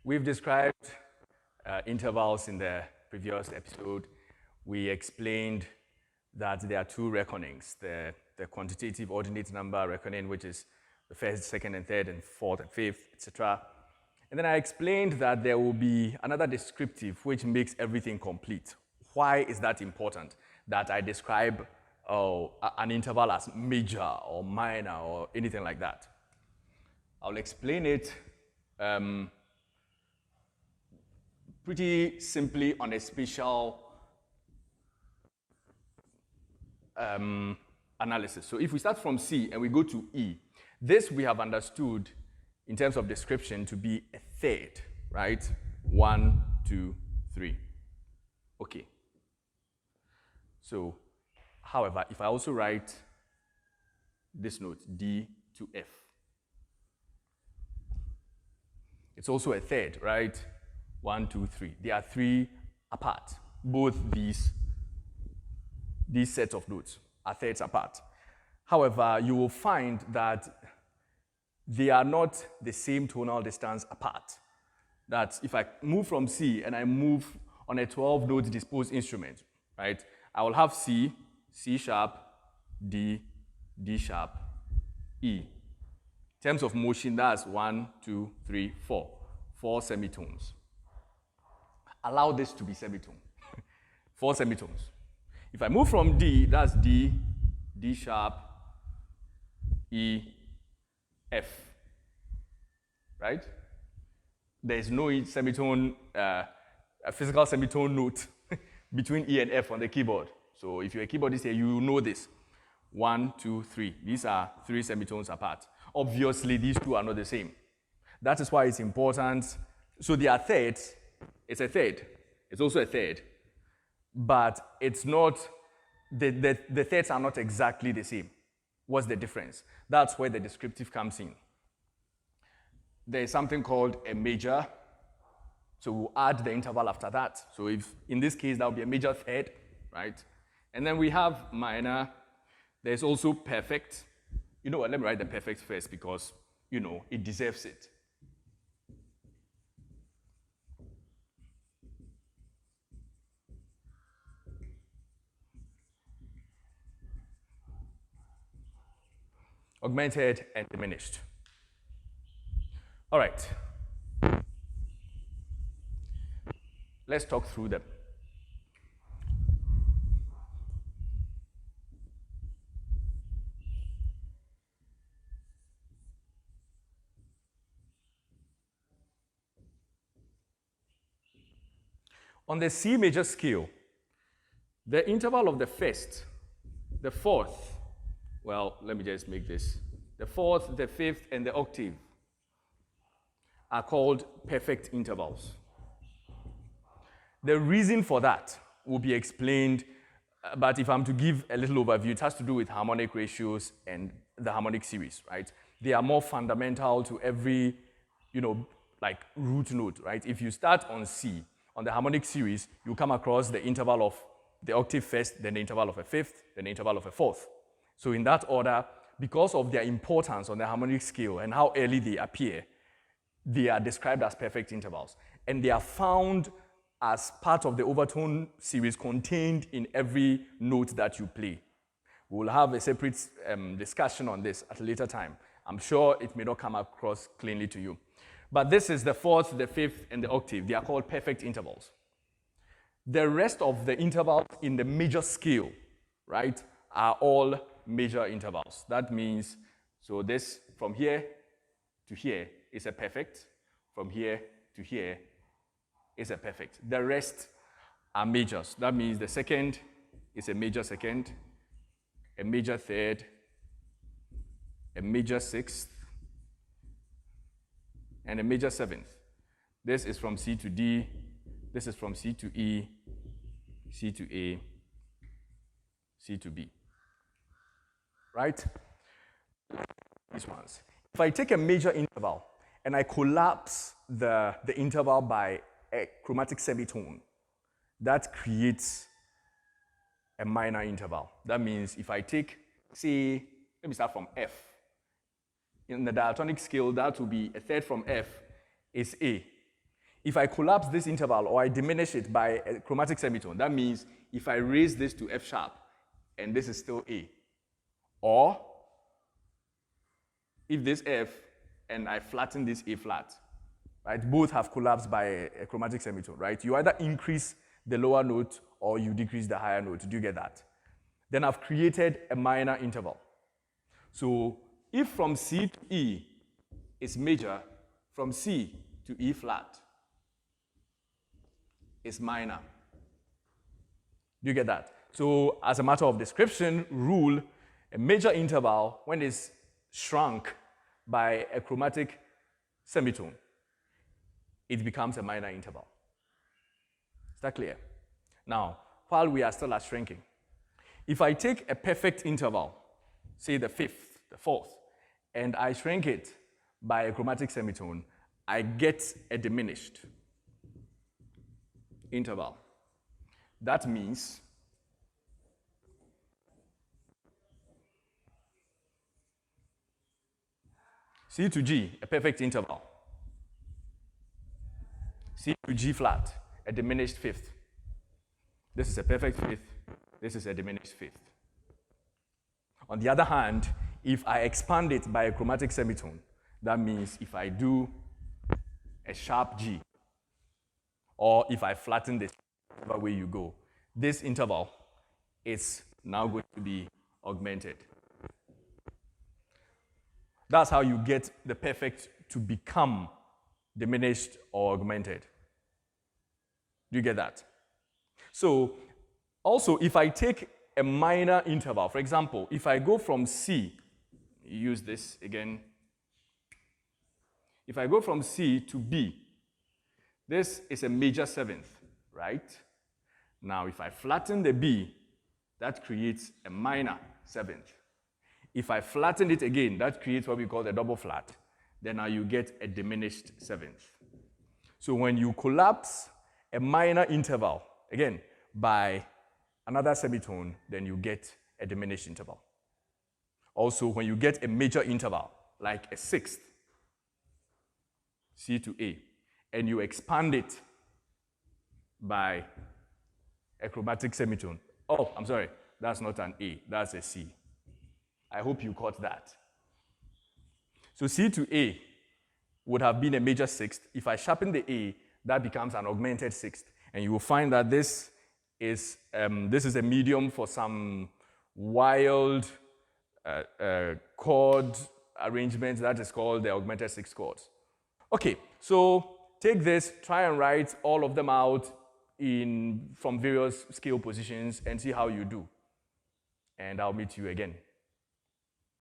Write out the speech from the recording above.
We've described intervals in the previous episode. We explained that there are two reckonings, the quantitative ordinate number reckoning, which is the first, second, and third, and fourth, and fifth, etc. And then I explained that there will be another descriptive which makes everything complete. Why is that important? That I describe an interval as major or minor or anything like that. I'll explain it pretty simply on a spatial analysis. So if we start from C and we go to E, this we have understood in terms of description to be a third, right? 1, 2, 3. Okay. So, however, if I also write this note, D to F, it's also a third, right? 1, 2, 3. They are 3 apart. Both these sets of notes are thirds apart. However, you will find that they are not the same tonal distance apart. That if I move from C and I move on a 12-note disposed instrument, right, I will have C, C sharp, D, D sharp, E. In terms of motion, that's 1, 2, 3, 4. 4 semitones. Allow this to be semitone. 4 semitones. If I move from D, that's D, D sharp, E, F, right? There is no semitone, a physical semitone note between E and F on the keyboard. So if you're a keyboardist here, you know this. 1, 2, 3. These are 3 semitones apart. Obviously, these two are not the same. That is why it's important. So they are thirds. It's a third. It's also a third. But it's not, the thirds are not exactly the same. What's the difference? That's where the descriptive comes in. There is something called a major. So we'll add the interval after that. So if, in this case, that would be a major third, right? And then we have minor. There's also perfect. You know what, let me write the perfect first because, you know, it deserves it. Augmented and diminished. All right. Let's talk through them. On the C major scale, the interval of the first, the fourth, well, let me just make this. The fourth, the fifth, and the octave are called perfect intervals. The reason for that will be explained, but if I'm to give a little overview, it has to do with harmonic ratios and the harmonic series, right? They are more fundamental to every, you know, like root note, right? If you start on C, on the harmonic series, you come across the interval of the octave first, then the interval of a fifth, then the interval of a fourth. So in that order, because of their importance on the harmonic scale and how early they appear, they are described as perfect intervals. And they are found as part of the overtone series contained in every note that you play. We'll have a separate discussion on this at a later time. I'm sure it may not come across cleanly to you. But this is the fourth, the fifth, and the octave. They are called perfect intervals. The rest of the intervals in the major scale, right, are all major intervals. That means, so this from here to here is a perfect. From here to here is a perfect. The rest are majors. That means the second is a major second, a major third, a major sixth, and a major seventh. This is from C to D. This is from C to E, C to A, C to B. Right? These ones. If I take a major interval and I collapse the interval by a chromatic semitone, that creates a minor interval. That means if I take, say, let me start from F. In the diatonic scale, that will be a third from F is A. If I collapse this interval or I diminish it by a chromatic semitone, that means if I raise this to F sharp and this is still A, or if this F and I flatten this A flat, right? Both have collapsed by a chromatic semitone, right? You either increase the lower note or you decrease the higher note. Do you get that? Then I've created a minor interval. So if from C to E is major, from C to E flat is minor. Do you get that? So as a matter of description, rule, a major interval, when it's shrunk by a chromatic semitone, it becomes a minor interval. Is that clear? Now, while we are still at shrinking, if I take a perfect interval, say the fifth, the fourth, and I shrink it by a chromatic semitone, I get a diminished interval. That means C to G, a perfect interval. C to G flat, a diminished fifth. This is a perfect fifth. This is a diminished fifth. On the other hand, if I expand it by a chromatic semitone, that means if I do a sharp G, or if I flatten this, whatever way you go, this interval is now going to be augmented. That's how you get the perfect to become diminished or augmented. Do you get that? So, also, if I take a minor interval, for example, if I go from C, use this again. If I go from C to B, this is a major seventh, right? Now, if I flatten the B, that creates a minor seventh. If I flatten it again, that creates what we call the double flat. Then now you get a diminished seventh. So when you collapse a minor interval, again, by another semitone, then you get a diminished interval. Also, when you get a major interval, like a sixth, C to A, and you expand it by a chromatic semitone. Oh, I'm sorry, that's not an A, that's a C. I hope you caught that. So C to A would have been a major sixth. If I sharpen the A, that becomes an augmented sixth. And you will find that this is a medium for some wild chord arrangement that is called the augmented sixth chords. Okay, so take this, try and write all of them out from various scale positions and see how you do. And I'll meet you again.